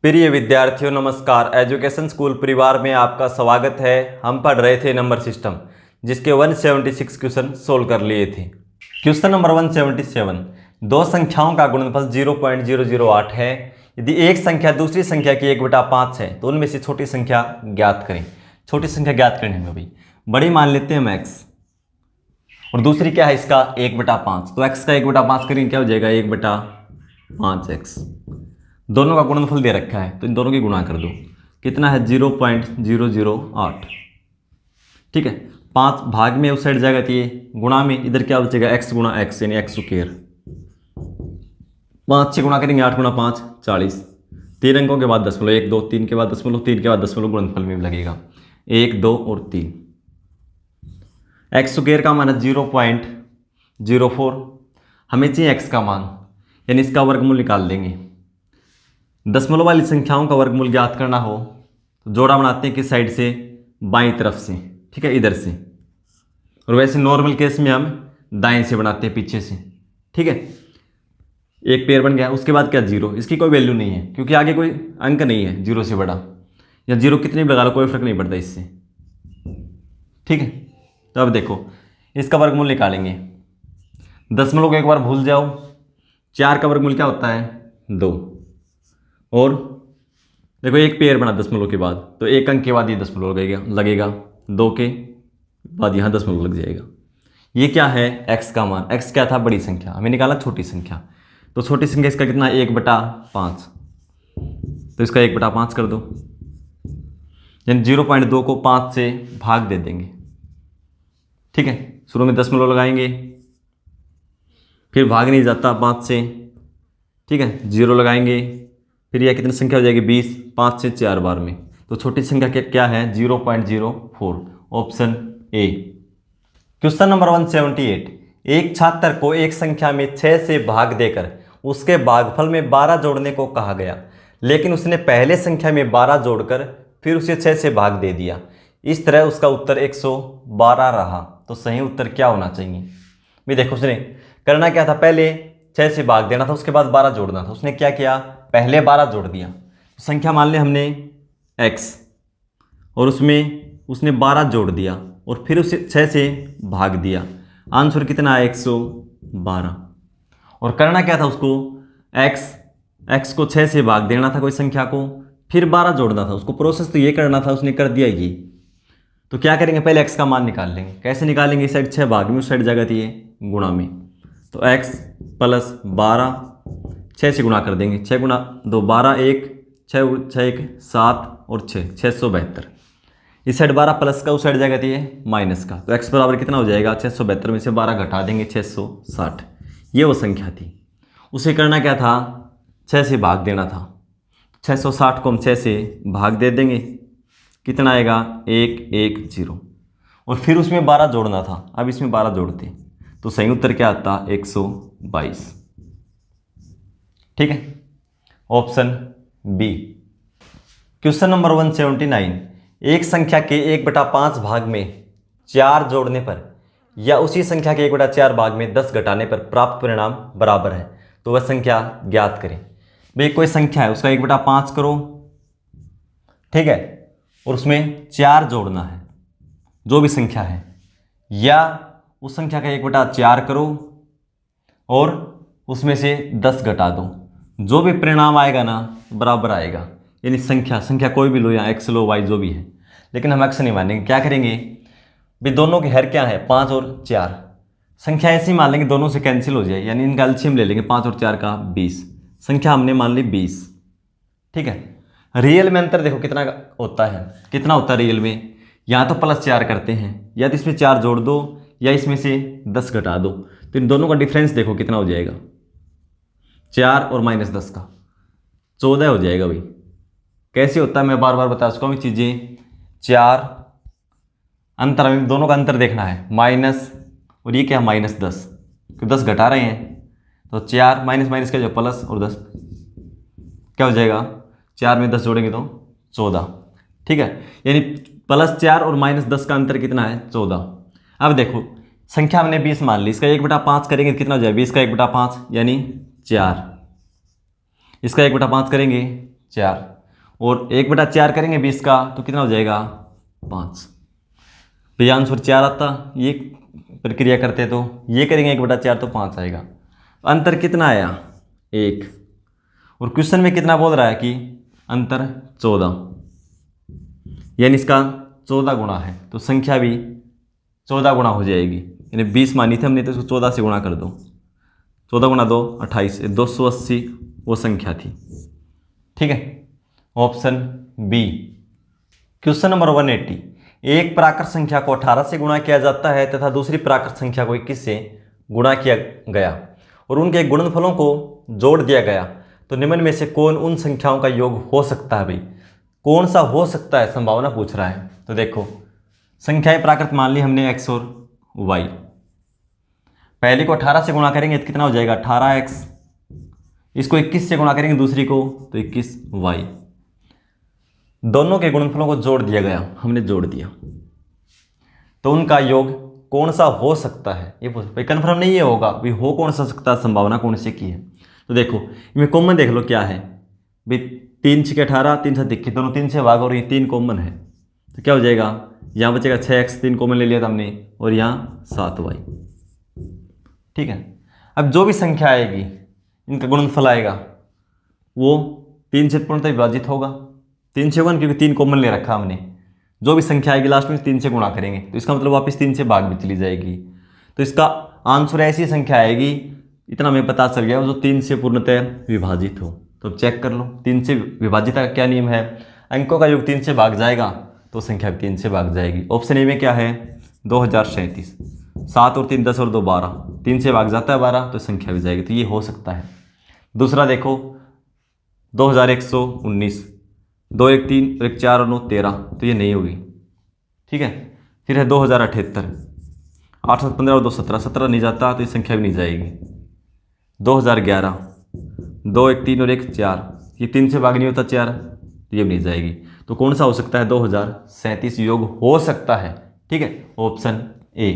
प्रिय विद्यार्थियों नमस्कार। एजुकेशन स्कूल परिवार में आपका स्वागत है। हम पढ़ रहे थे नंबर सिस्टम, जिसके 176 क्वेश्चन सोल्व कर लिए थे। क्वेश्चन नंबर 177, दो संख्याओं का गुणनफल 0.008 है। यदि एक संख्या दूसरी संख्या की 1/5 है तो उनमें से छोटी संख्या ज्ञात करें। छोटी संख्या ज्ञात करनी है भाई। बड़ी मान लेते हैं हम x, और दूसरी क्या है इसका 1/5। तो x का 1/5 करेंगे, क्या हो जाएगा 1/5x। दोनों का गुणनफल दे रखा है तो इन दोनों की गुणा कर दो। कितना है 0.008। ठीक है, 5 भाग में उस साइड जाएगा तो ये गुणा में इधर क्या बचेगा x गुणा x, यानी x स्क्वायर। 5 से गुणा करेंगे, 8 गुणा 5 40। 3 अंकों के बाद दशमलव, 1 2 3 के बाद दशमलव, 3 के बाद दशमलव गुणनफल में लगेगा 1 2 और 3। x स्क्वायर का मान है 0.04। हमें चाहिए x का मान, यानी इसका वर्गमूल निकाल देंगे। दशमलव वाली संख्याओं का वर्गमूल ज्ञात करना हो तो जोड़ा बनाते हैं किस साइड से, बाईं तरफ से। ठीक है, इधर से। और वैसे नॉर्मल केस में हम दाएं से बनाते हैं, पीछे से। ठीक है, एक पेयर बन गया। उसके बाद क्या 0, इसकी कोई वैल्यू नहीं है क्योंकि आगे कोई अंक नहीं है 0 से बड़ा, या 0 कितने भी लगा लो कोई फर्क नहीं पड़ता इससे। ठीक है, तो अब देखो इसका वर्गमूल निकालेंगे। दशमलव को एक बार भूल जाओ। 4 का वर्गमूल क्या होता है 2। और देखो एक पेयर बना दशमलव के बाद, तो एक अंक के बाद ये दशमलव लगेगा 2 के बाद यहाँ दशमलव लग जाएगा। ये क्या है x का मान। x क्या था, बड़ी संख्या, हमें निकाला छोटी संख्या। तो छोटी संख्या इसका कितना 1/5। तो इसका 1/5 कर दो, यानी 0.2 को 5 से भाग दे देंगे। ठीक है, शुरू में दशमलव लगाएंगे, फिर भाग नहीं जाता 5 से। ठीक है, 0 लगाएंगे, फिर यह कितनी संख्या हो जाएगी 20। 5 से 4 बार में, तो छोटी संख्या क्या है 0.04, ऑप्शन ए। क्वेश्चन नंबर 178, एक छात्र को एक संख्या में 6 से भाग देकर उसके भागफल में 12 जोड़ने को कहा गया, लेकिन उसने पहले संख्या में 12 जोड़कर फिर उसे 6 से भाग दे दिया। इस तरह उसका उत्तर 112 रहा। तो सही उत्तर क्या होना चाहिए भाई। देखो उसने करना क्या था, पहले 6 से भाग देना था, उसके बाद 12 जोड़ना था। उसने क्या किया, पहले 12 जोड़ दिया। संख्या मान ले हमने x, और उसमें उसने 12 जोड़ दिया और फिर उसे 6 से भाग दिया। आंसर कितना है 112। और करना क्या था उसको, x को 6 से भाग देना था कोई संख्या को, फिर 12 जोड़ना था उसको। प्रोसेस तो ये करना था, उसने कर दिया ये। तो क्या करेंगे, पहले x का मान निकाल लेंगे। कैसे निकालेंगे, इस साइड 6 भाग में, उस साइड जगह थी ये गुणा में। तो x + 12 6 से गुणा कर देंगे। 6 गुणा 2 12, 1 6 6 1 7 और 6 672। इस साइड 12 प्लस का, उस साइड जाएगा तो ये माइनस का। तो x बराबर कितना हो जाएगा 672 में से 12 घटा देंगे 660। ये वो संख्या थी। उसे करना क्या था, 6 से भाग देना था। 660 को हम 6 से भाग दे देंगे, कितना आएगा 110। और फिर उसमें 12 जोड़ना था। अब इसमें 12 जोड़ते तो सही उत्तर क्या आता 122। ठीक है, ऑप्शन बी। क्वेश्चन नंबर 179, एक संख्या के 1/5 भाग में 4 जोड़ने पर या उसी संख्या के 1/4 भाग में 10 घटाने पर प्राप्त परिणाम बराबर है, तो वह संख्या ज्ञात करें। भाई कोई संख्या है, उसका 1/5 करो। ठीक है, और उसमें 4 जोड़ना है, जो भी संख्या है, या उस संख्या का 1/4 करो और उसमें से 10 घटा दो। जो भी परिणाम आएगा ना बराबर आएगा। यानी संख्या कोई भी लो, या x लो y जो भी है, लेकिन हम x नहीं मानेंगे। क्या करेंगे भाई, दोनों के हर क्या है 5 और 4। संख्या ऐसी मान लेंगे दोनों से कैंसिल हो जाए, यानी इनका एलसीएम ले लेंगे 5 और 4 का 20। संख्या हमने मान ली 20। ठीक है, रियल में अंतर देखो कितना होता है, कितना होता है रियल में। यहाँ तो +4 करते हैं, या तो इसमें 4 जोड़ दो या इसमें से 10 घटा दो। तो इन दोनों का डिफरेंस देखो कितना हो जाएगा, 4 और -10 का 14 हो जाएगा भाई। कैसे होता है मैं बार बार बता चुका हूँ चीज़ें। 4 अंतर, हमें दोनों का अंतर देखना है, माइनस, और ये क्या है -10, क्योंकि 10 घटा रहे हैं। तो 4 माइनस क्या जो प्लस, और 10 क्या हो जाएगा, 4 में 10 जोड़ेंगे तो 14। ठीक है, यानी +4 और -10 का अंतर कितना है 14। अब देखो संख्या हमने 20 मान ली, इसका 1/5 करेंगे तो कितना हो जाएगा 20 का 1/5 यानी 4। इसका 1/5 करेंगे 4, और 1/4 करेंगे 20 का तो कितना हो जाएगा 5। भैया आंसर 4 आता, ये प्रक्रिया करते तो ये करेंगे 1/4 तो 5 आएगा। अंतर कितना आया 1, और क्वेश्चन में कितना बोल रहा है कि अंतर 14, यानी इसका 14 गुना है, तो संख्या भी 14 गुना हो जाएगी। यानी 20 मानी थी हमने तो इसको 14 से गुणा कर दो, 14 गुना 2 28, 280 वो संख्या थी। ठीक है, ऑप्शन बी। क्वेश्चन नंबर 180, एक प्राकृत संख्या को 18 से गुणा किया जाता है तथा दूसरी प्राकृत संख्या को 21 से गुणा किया गया और उनके गुणनफलों को जोड़ दिया गया, तो निम्न में से कौन उन संख्याओं का योग हो सकता है? भाई कौन सा हो सकता है, संभावना पूछ रहा है। तो देखो संख्याएं प्राकृत मान ली हमने x और y, पहले को 18 से गुणा करेंगे तो कितना हो जाएगा 18x, इसको 21 से गुणा करेंगे दूसरी को तो 21y, दोनों के गुणनफलों को जोड़ दिया गया, हमने जोड़ दिया, तो उनका योग कौन सा हो सकता है ये पूछ। भाई कन्फर्म नहीं ये होगा, भाई हो कौन सा सकता है, संभावना कौन से की है। तो देखो इनमें कॉमन देख लो क्या है, भाई 3 6 18, 3 7 21, दोनों 3 से भाग और ये 3 कॉमन है, तो क्या हो जाएगा यहाँ बचेगा 6x, 3 कॉमन ले लिया था हमने, और यहाँ 7y। ठीक है, अब जो भी संख्या आएगी इनका गुणनफल आएगा वो 3 से पूर्णतः विभाजित होगा, 3 से होगा क्योंकि 3 कॉमन ले रखा हमने, जो भी संख्या आएगी लास्ट में 3 से गुणा करेंगे तो इसका मतलब वापस 3 से भाग भी चली जाएगी, तो इसका आंसर ऐसी संख्या आएगी, इतना हमें पता चल गया जो 3 से पूर्णतः विभाजित हो। तो चेक कर लो 3 से विभाजित का क्या नियम है, अंकों का योग 3 से भाग जाएगा तो संख्या 3 से भाग जाएगी। ऑप्शन ए में क्या है 2037, 7 और 3 10 और 2 12, 3 से भाग जाता है 12 तो संख्या भी जाएगी, तो ये हो सकता है। दूसरा देखो 2119, 2 1 3 1 4 और 9 13, तो ये नहीं होगी। ठीक है, फिर है 2078, 8 7 15 और 2 17, 17 नहीं जाता तो ये संख्या भी नहीं जाएगी। 2011, 2 1 3 और 1 4, ये 3 से भाग नहीं होता 4, तो ये भी नहीं जाएगी। तो कौन सा हो सकता है 2037 योग हो सकता है। ठीक है, ऑप्शन ए।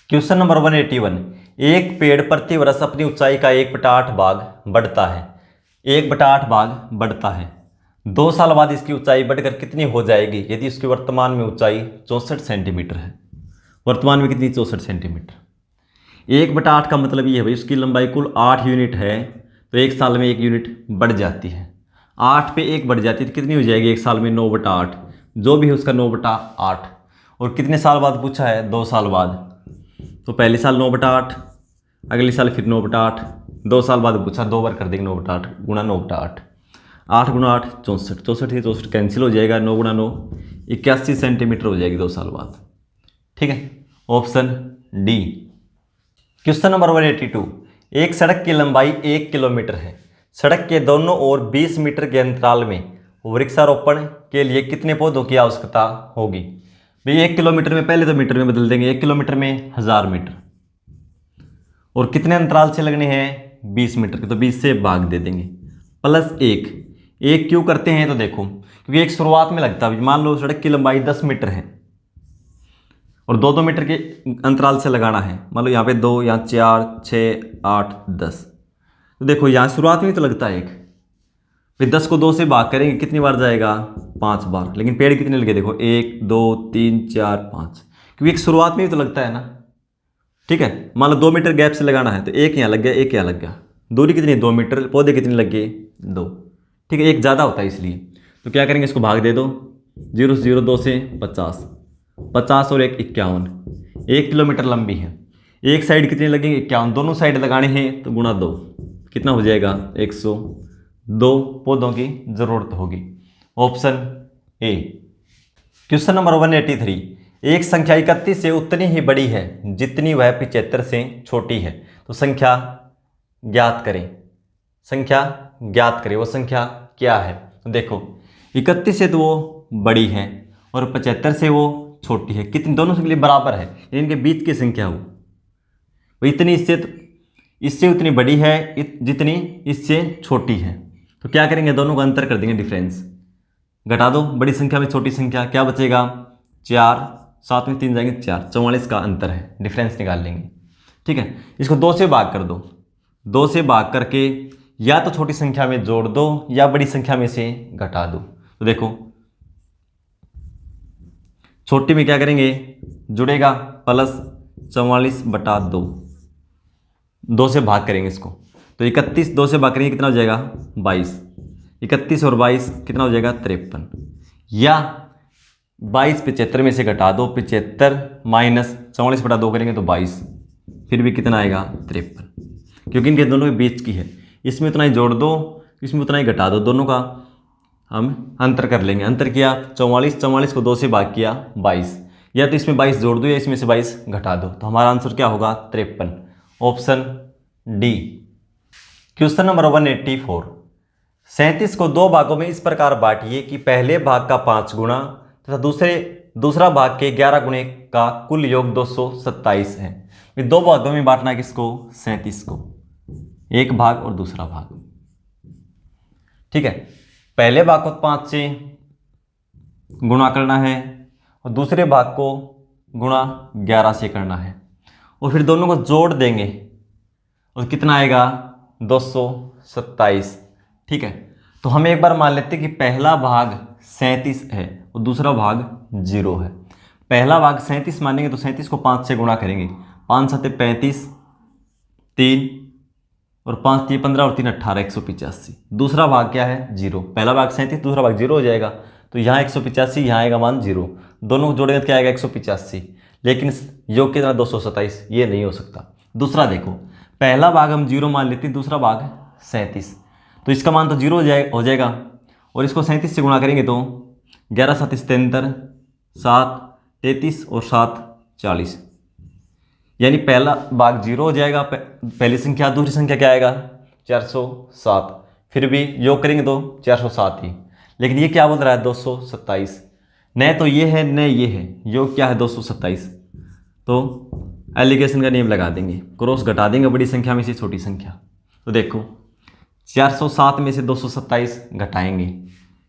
क्वेश्चन नंबर 181, एक पेड़ प्रति वर्ष अपनी ऊंचाई का 1/8 भाग बढ़ता है, 1/8 भाग बढ़ता है, 2 साल बाद इसकी ऊंचाई बढ़कर कितनी हो जाएगी यदि उसकी वर्तमान में ऊंचाई 64 सेंटीमीटर है। वर्तमान में कितनी 64 सेंटीमीटर। 1/8 का मतलब ये है भाई उसकी लंबाई कुल 8 यूनिट है, तो 1 साल में 1 यूनिट बढ़ जाती है, 8 पे 1 बढ़ जाती है तो कितनी हो जाएगी 1 साल में 9/8, जो भी है उसका 9/8। और कितने साल बाद पूछा है 2 साल बाद, तो पहले साल 9/8, अगले साल फिर 9/8, 2 साल बाद पूछा 2 बार कर देंगे 9/8 गुणा 9/8, 8 गुणा 8 64, 64 ही 64 कैंसिल हो जाएगा, 9 गुणा 9 81 सेंटीमीटर हो जाएगी 2 साल बाद। ठीक है, ऑप्शन डी। क्वेश्चन नंबर 182, एक सड़क की लंबाई 1 किलोमीटर है, सड़क के दोनों ओर 20 मीटर के अंतराल में वृक्षारोपण के लिए कितने पौधों की आवश्यकता होगी। भाई 1 किलोमीटर में, पहले तो मीटर में बदल देंगे, 1 किलोमीटर में 1000 मीटर, और कितने अंतराल से लगने हैं 20 मीटर के, तो 20 से भाग दे देंगे, प्लस 1 क्यों करते हैं, तो देखो क्योंकि एक शुरुआत में लगता है, मान लो सड़क की लंबाई 10 मीटर है और 2-2 मीटर के अंतराल से लगाना है, मान लो यहाँ पे 2, यहाँ 4 6 8 10, तो देखो यहाँ शुरुआत में तो लगता है 1, फिर 10 को 2 से भाग करेंगे कितनी बार जाएगा 5 बार, लेकिन पेड़ कितने लगे देखो 1 2 3 4 5, क्योंकि एक शुरुआत में ही तो लगता है ना। ठीक है, मान लो 2 मीटर गैप से लगाना है तो 1 यहाँ लग गया 1 यहाँ लग गया, दूरी कितनी 2 मीटर, पौधे कितने लग गए 2। ठीक है, 1 ज़्यादा होता है इसलिए, तो क्या करेंगे इसको भाग दे दो, 0 0 2 से 50, 50 और 1 51, 1 किलोमीटर लंबी है, एक साइड कितने लगेंगे 51, दोनों साइड लगाने हैं तो गुणा 2 कितना हो जाएगा 102 पौधों की जरूरत होगी। Option A. क्वेश्चन नंबर 183, एक संख्या 31 से उतनी ही बड़ी है जितनी वह 75 से छोटी है, तो संख्या ज्ञात करें, संख्या ज्ञात करें, वो संख्या क्या है। तो देखो 31 से तो वो बड़ी है और 75 से वो छोटी है, कितनी दोनों के लिए बराबर है, इनके बीच की संख्या हो, वो इतनी इससे उतनी बड़ी है जितनी इससे छोटी है, तो क्या करेंगे दोनों का अंतर कर देंगे, डिफरेंस घटा दो, बड़ी संख्या में छोटी संख्या क्या बचेगा 4, 7 में 3 जाएंगे 4, 44 का अंतर है, डिफरेंस निकाल लेंगे। ठीक है, इसको 2 से भाग कर दो, 2 से भाग करके या तो छोटी संख्या में जोड़ दो या बड़ी संख्या में से घटा दो। तो देखो छोटी में क्या करेंगे, जुड़ेगा प्लस 44/2, 2 से भाग करेंगे इसको, तो 31 2 से भाग करेंगे कितना हो जाएगा 22, 31 और 22 कितना हो जाएगा 53, या 22 75 में से घटा दो, 75 माइनस 44/2 करेंगे तो 22, फिर भी कितना आएगा 53, क्योंकि इनके दोनों के बीच की है। इसमें उतना ही जोड़ दो, इसमें उतना ही घटा दो, दोनों का हम अंतर कर लेंगे। अंतर किया 44 को 2 से भाग किया 22, या तो इसमें 22 जोड़ दो या इसमें से 22 घटा दो, तो हमारा आंसर क्या होगा 53, ऑप्शन डी। क्वेश्चन नंबर 184, 37 को 2 भागों में इस प्रकार बांटिए कि पहले भाग का 5 गुना तथा दूसरा भाग के 11 गुणे का कुल योग 227 है। 2 भागों में बांटना है किसको, 37 को, एक भाग और दूसरा भाग। ठीक है, पहले भाग को 5 से गुणा करना है और दूसरे भाग को गुणा 11 से करना है, और फिर दोनों को जोड़ देंगे और कितना आएगा 227। ठीक है, तो हम एक बार मान लेते हैं कि पहला भाग 37 है और दूसरा भाग 0 है। पहला भाग 37 मानेंगे तो 37 को 5 से गुणा करेंगे, 5 7 35, 3 और 5 3 15 और 3 18 185। दूसरा भाग क्या है 0, पहला भाग 37 दूसरा भाग 0 हो जाएगा, तो यहाँ 185 यहाँ आएगा मान 0, दोनों को जोड़ेंगे तो क्या आएगा 185, लेकिन योग कितना 227, ये नहीं हो सकता। दूसरा देखो, पहला भाग हम 0 मान लेते हैं, दूसरा भाग 37, तो इसका मान तो 0 हो जाएगा, और इसको 37 से गुणा करेंगे तो 11 7 73, 7 33 और 7 40, यानी पहला भाग 0 हो जाएगा, पहली संख्या, दूसरी संख्या क्या आएगा 407, फिर भी योग करेंगे तो 407 ही, लेकिन ये क्या बोल रहा है 227, न तो ये है न ये है, योग क्या है 227, तो एलिगेशन का नियम लगा देंगे, क्रॉस घटा देंगे बड़ी संख्या में से छोटी संख्या। तो देखो 407 में से 227 घटाएंगे,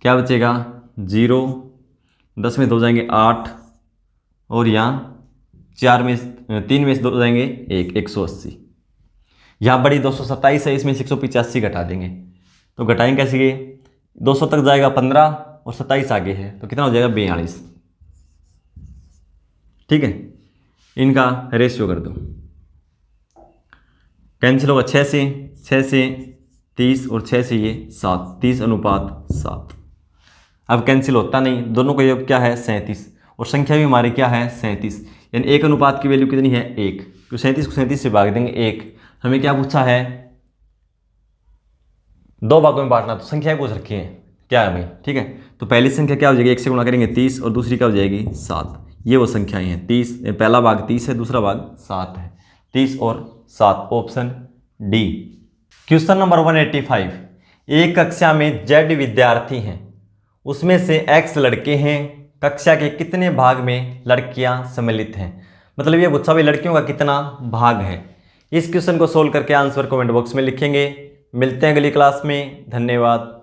क्या बचेगा 0, 10 में 2 जाएंगे 8, और यहाँ 3 में से 2 जाएंगे 180। यहाँ बड़ी 227 है, इसमें से 185 घटा देंगे, तो घटाएंगे कैसे, 200 तक जाएगा 15 और 27 आगे है, तो कितना हो जाएगा 42। ठीक है, इनका रेशियो कर दो, कैंसिल होगा 6 से 30 और 6 से ये 7, 30:7। अब कैंसिल होता नहीं, दोनों का योग क्या है 37, और संख्या भी हमारी क्या है 37, यानी 1 अनुपात की वैल्यू कितनी है 1, तो 37 को 37 से भाग देंगे 1। हमें क्या पूछा है 2 भागों में बांटना, तो संख्याएं पूछ रखी है क्या है हमें। ठीक है, तो पहली संख्या क्या हो जाएगी 1 से गुणा करेंगे 30, और दूसरी क्या हो जाएगी 7, ये वो संख्याएं हैं 30, पहला भाग 30 है, दूसरा भाग 7 है, 30 और 7, ऑप्शन डी। क्वेश्चन नंबर 185, एक कक्षा में Z विद्यार्थी हैं, उसमें से X लड़के हैं, कक्षा के कितने भाग में लड़कियां सम्मिलित हैं। मतलब ये पूछा भाई लड़कियों का कितना भाग है। इस क्वेश्चन को सोल्व करके आंसर कमेंट बॉक्स में लिखेंगे। मिलते हैं अगली क्लास में, धन्यवाद।